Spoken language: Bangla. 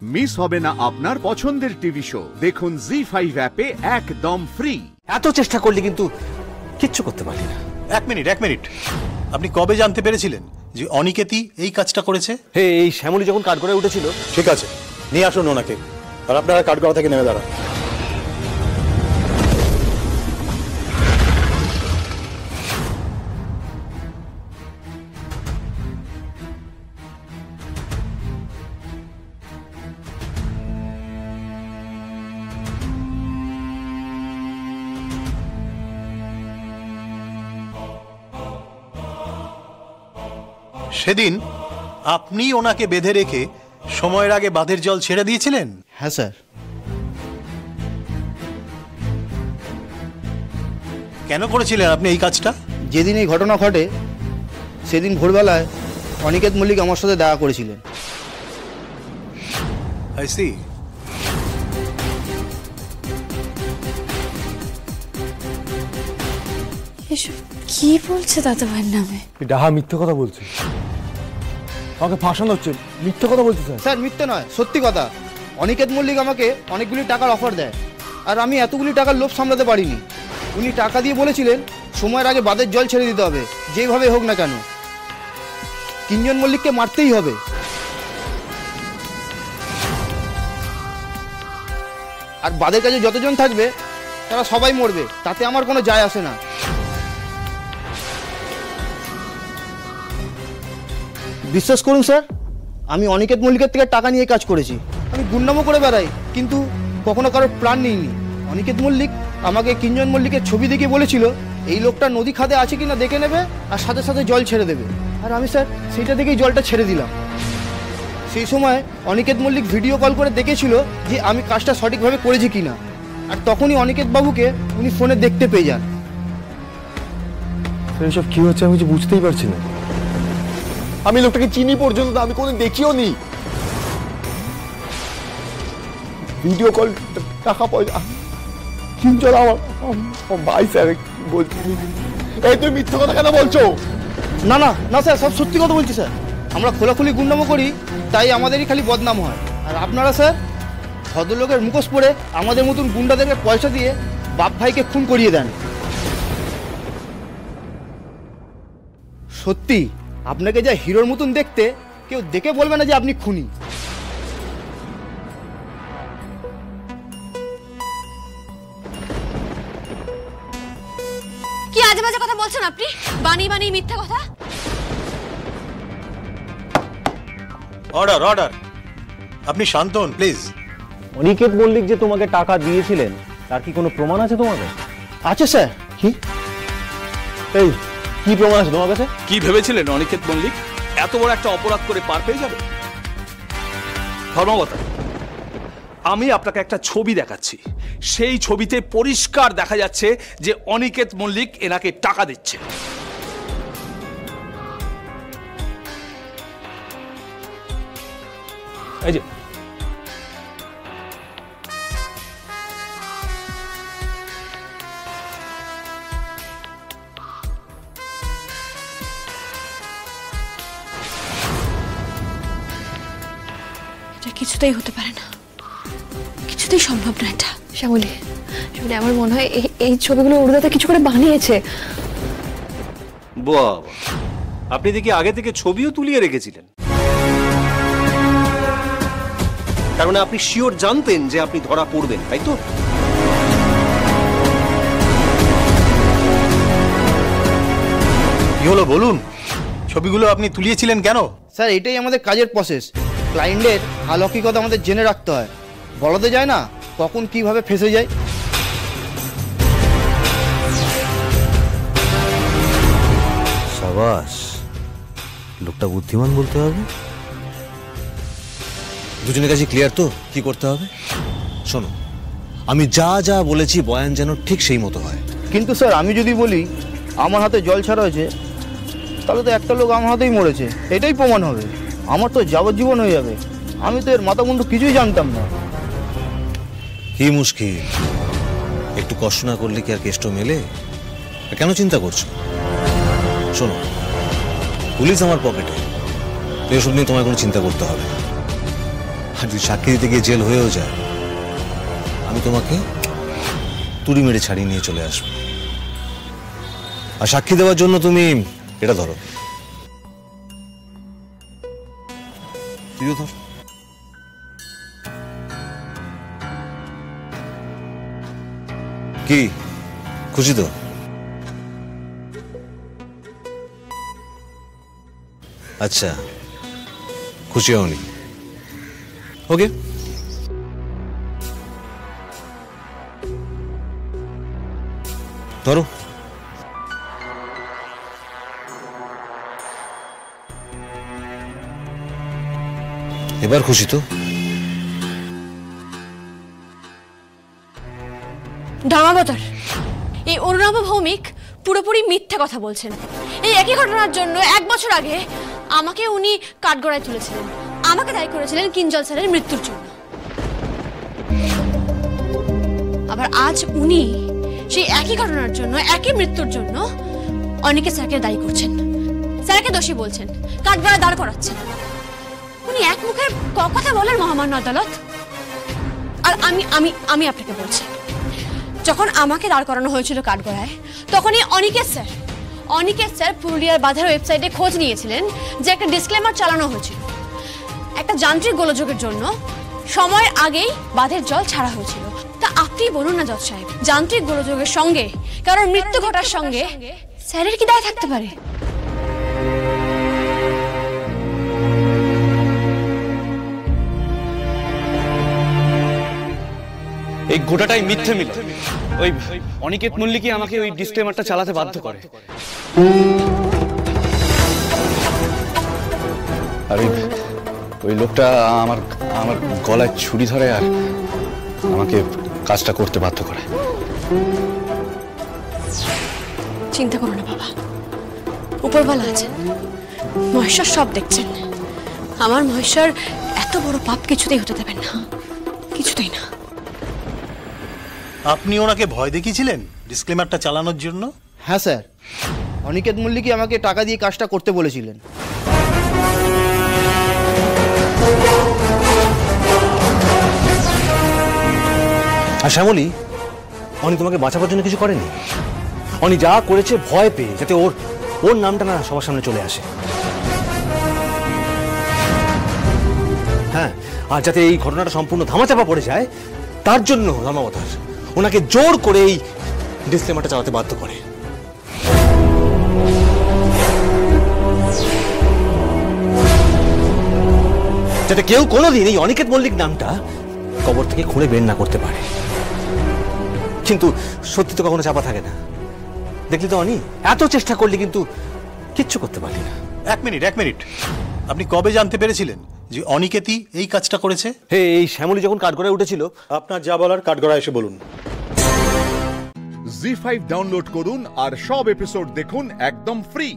মিস হবে না আপনার পছন্দের টিভি শো। দেখুন জি5 অ্যাপে একদম ফ্রি। এত চেষ্টা করলে কিন্তু কিচ্ছু করতে পারলি না। এক মিনিট, আপনি কবে জানতে পেরেছিলেন যে অনিকেতই এই কাজটা করেছে? হে, এই শ্যামলী যখন কাঠ করে উঠেছিল। ঠিক আছে, নিয়ে আসুন ওনাকে। আর আপনারা কাঠগড়া থেকে নেমে দাঁড়ান। সেদিন আপনি ওনাকে বেঁধে রেখে সময়ের আগে বাঁধের জল ছেড়ে দিয়েছিলেন? হ্যাঁ স্যার। কেন করেছিলেন আপনি এই কাজটা? যেদিন এই ঘটনা ঘটে সেদিন ভোরবেলায় অনিকেত মল্লিক আমার সাথে দেখা করেছিলেন। I see. এসব কি বলছে দাদা ভাইয়ের নামে? ডাহা মিথ্যে কথা বলছে, আমাকে ফাঁসানো হচ্ছে। মিথ্যে কথা বলছে স্যার। স্যার মিথ্যে নয়, সত্যি কথা। অনিকেত মল্লিক আমাকে অনেকগুলি টাকার অফার দেয়, আর আমি এতগুলি টাকার লোভ সামলাতে পারিনি। উনি টাকা দিয়ে বলেছিলেন সময়ের আগে বাঁধের জল ছেড়ে দিতে হবে, যেভাবে হোক না কেন। কিঞ্জন মল্লিককে মারতেই হবে। আর বাঁধের কাছে যতজন থাকবে তারা সবাই মরবে, তাতে আমার কোনো যায় আসে না। বিশ্বাস করুন স্যার, আমি অনিকেত মল্লিকের থেকে টাকা নিয়ে কাজ করেছি। আমি গুন্ডামো করে বেড়াই, কিন্তু কখনো কারোর প্রাণ নিইনি। অনিকেত মল্লিক আমাকে কিঞ্জন মল্লিকের ছবি দেখে বলেছিল এই লোকটা নদী খাদে আছে কিনা দেখে নেবে আর সাথে সাথে জল ছেড়ে দেবে। আর আমি স্যার সেইটা দেখেই জলটা ছেড়ে দিলাম। সেই সময় অনিকেত মল্লিক ভিডিও কল করে দেখেছিল যে আমি কাজটা সঠিকভাবে করেছি কিনা, আর তখনই অনিকেত বাবুকে উনি ফোনে দেখতে পেয়ে যান। এসব কি হচ্ছে আমি কিছু বুঝতেই পারছি না। আমি লোকটাকে চিনি পর্যন্ত আমি কোনোদিন দেখিও নি। ভিডিও কল, টাকা পয়সা, কিঞ্জন আমার ভাই স্যার বলছি। এই তুমি মিথ্যে কথা কেন বলছো? না না না স্যার, সব সত্যি কথা বলছি স্যার। আমরা খোলাখুলি গুন্ডামো করি, তাই আমাদেরই খালি বদনাম হয়। আর আপনারা স্যার ভদ্রলোকের মুখোশ পরে আমাদের মতন গুন্ডাদেরকে পয়সা দিয়ে বাপ ভাইকে খুন করিয়ে দেন। সত্যি আপনাকে যা হিরোর মতন দেখতে, কেউ দেখে বলবে না যে আপনি খুনি। কি আজে বাজে কথা বলছেন আপনি? বানিয়ে বানিয়ে মিথ্যা কথা। অর্ডার। আপনি শান্ত হন প্লিজ। অনিকেত মল্লিক যে তোমাকে টাকা দিয়েছিলেন তার কি কোনো প্রমাণ আছে তোমার কাছে? আচ্ছা স্যার। কি? এই কি প্রমাণ আছে তোমার কাছে? কি ভেবেছিলেন অনিকেত মল্লিক এত বড় একটা অপরাধ করে পার পেয়ে যাবে? ধর্মবতা, আমি আপনাকে একটা ছবি দেখাচ্ছি। সেই ছবিতে পরিষ্কার দেখা যাচ্ছে যে অনিকেত মল্লিক এনাকে টাকা দিচ্ছে। এই যে কিছুতেই হতে পারে না, কিছুতেই সম্ভব না এটা। শ্যামলী, আমার মনে হয় এই ছবিগুলো উর্দাতে কিছু করে বানিয়েছে। বাহ, আপনি দেখি আগে থেকে ছবিও তুলিয়ে রেখেছিলেন। তার মানে আপনি শিওর জানতেন যে আপনি ধরা পড়বেন, তাই তো? কি হলো বলুন, ছবিগুলো আপনি তুলিয়েছিলেন কেন? স্যার এটাই আমাদের কাজের প্রসেস। ক্লায়েন্টের হাল হকিকত আমাদের জেনে রাখতে হয়, বলাতে যায় না কখন কিভাবে ফেসে যায়। সাবাস, লোকটা বুদ্ধিমান বলতে হবে। দুজনের কাছে ক্লিয়ার তো কি করতে হবে? শোনো, আমি যা যা বলেছি বয়ান যেন ঠিক সেই মতো হয়। কিন্তু স্যার আমি যদি বলি আমার হাতে জল ছাড়া হয়েছে, তাহলে তো একটা লোক আমার হাতেই মরেছে, এটাই প্রমাণ হবে। আমার তো যাবজ্জীবন হয়ে যাবে। আমি তো এর মাথা মুন্ডু কিছুই জানতাম না। কি মুশকিল, একটু কষ্ট না করলে কি আর কেষ্ট মেলে? কেন চিন্তা করছো? শোনো, পুলিশ আমার পকেটে, এসব নিয়ে তোমায় কোনো চিন্তা করতে হবে না। আর যদি সাক্ষী দিতে গিয়ে জেল হয়েও যায়, আমি তোমাকে তুড়ি মেরে ছাড়িয়ে নিয়ে চলে আসবো। আর সাক্ষী দেওয়ার জন্য তুমি এটা ধরো, ধর। কি খুশি তো? আচ্ছা, খুশি হওনি? ওকে, ধরো। এবার খুশি তো? ঢামাবতার এই অরুণাভ ভৌমিক পুরোপুরি মিথ্যা কথা বলছেন। এই একই ঘটনার জন্য 1 বছর আগে আমাকে উনি কাঠগড়ায় তুলেছিলেন, আমাকে দায়ী করেছিলেন কিঞ্জল স্যারের মৃত্যুর জন্য। আবার আজ উনি সেই একই ঘটনার জন্য, একই মৃত্যুর জন্য অনেকে স্যারকে দায়ী করছেন, স্যারকে দোষী বলছেন, কাঠগড়ায় দাঁড় করাচ্ছেন। উনি এক মুখে কথা বলেন মহামান্য আদালত। আর আমি আমি আমি আপনাকে বলছি, যখন আমাকে দাঁড় করানো হয়েছিল কাঠগড়ায়, তখনই অনিকেত স্যার পুরুলিয়ার বাঁধের ওয়েবসাইটে খোঁজ নিয়েছিলেন যে একটা ডিসক্লেমার চালানো হয়েছিল। একটা যান্ত্রিক গোলযোগের জন্য সময়ের আগেই বাঁধের জল ছাড়া হয়েছিল। তা আপনি বলুন না জজ সাহেব, যান্ত্রিক গোলযোগের সঙ্গে কারণ মৃত্যু ঘটার সঙ্গে স্যারের কি দায় থাকতে পারে? এই গোটাটাই মিথ্যে মিল। ওই অনিকেত মল্লিকই আমাকে ওই ডিসক্লেমারটা চালাতে বাধ্য করে। আর ওই লোকটা আমার আমার গলায় ছুরি ধরে আর আমাকে কাজটা করতে বাধ্য করে। চিন্তা করো না বাবা, উপরওয়ালা আছেন, মহেশ্বর সব দেখছেন। আমার মহেশ্বর এত বড় পাপ কিছুতেই হতে দেবেন না, কিছুতেই না। আপনি ওনাকে ভয় দেখিয়েছিলেন ডিসক্লেমারটা চালানোর জন্য? হ্যাঁ স্যার, অনিকেত মল্লিকই আমাকে টাকা দিয়ে কাজটা করতে বলেছিলেন। আর শ্যামলী, অনি তোমাকে বাঁচাবার জন্য কিছু করেনি। অনি যা করেছে ভয় পেয়ে, যাতে ওর নামটা না সবার সামনে চলে আসে। হ্যাঁ, আর যাতে এই ঘটনাটা সম্পূর্ণ ধামাচাপা পড়ে যায়, তার জন্য ধর্মাবতার ওনাকে জোর করে এই ডিসক্লেমারটা চালাতে বাধ্য করে। যাতে কেউ কোনোদিন এই অনিকেত মল্লিক নামটা কবর থেকে খুঁড়ে বের না করতে পারে। কিন্তু সত্যি তো কখনো চাপা থাকে না। দেখলি তো অনি, এত চেষ্টা করলি কিন্তু কিচ্ছু করতে পারলি না। এক মিনিট, আপনি কবে জানতে পেরেছিলেন যে অনিকেতই এই কাজটা করেছে? এই শ্যামলী যখন কাঠগড়ায় উঠেছিল। আপনার যা বলার কাঠগড়ায় এসে বলুন। জি5 ডাউনলোড করুন আর সব এপিসোড দেখুন একদম ফ্রি।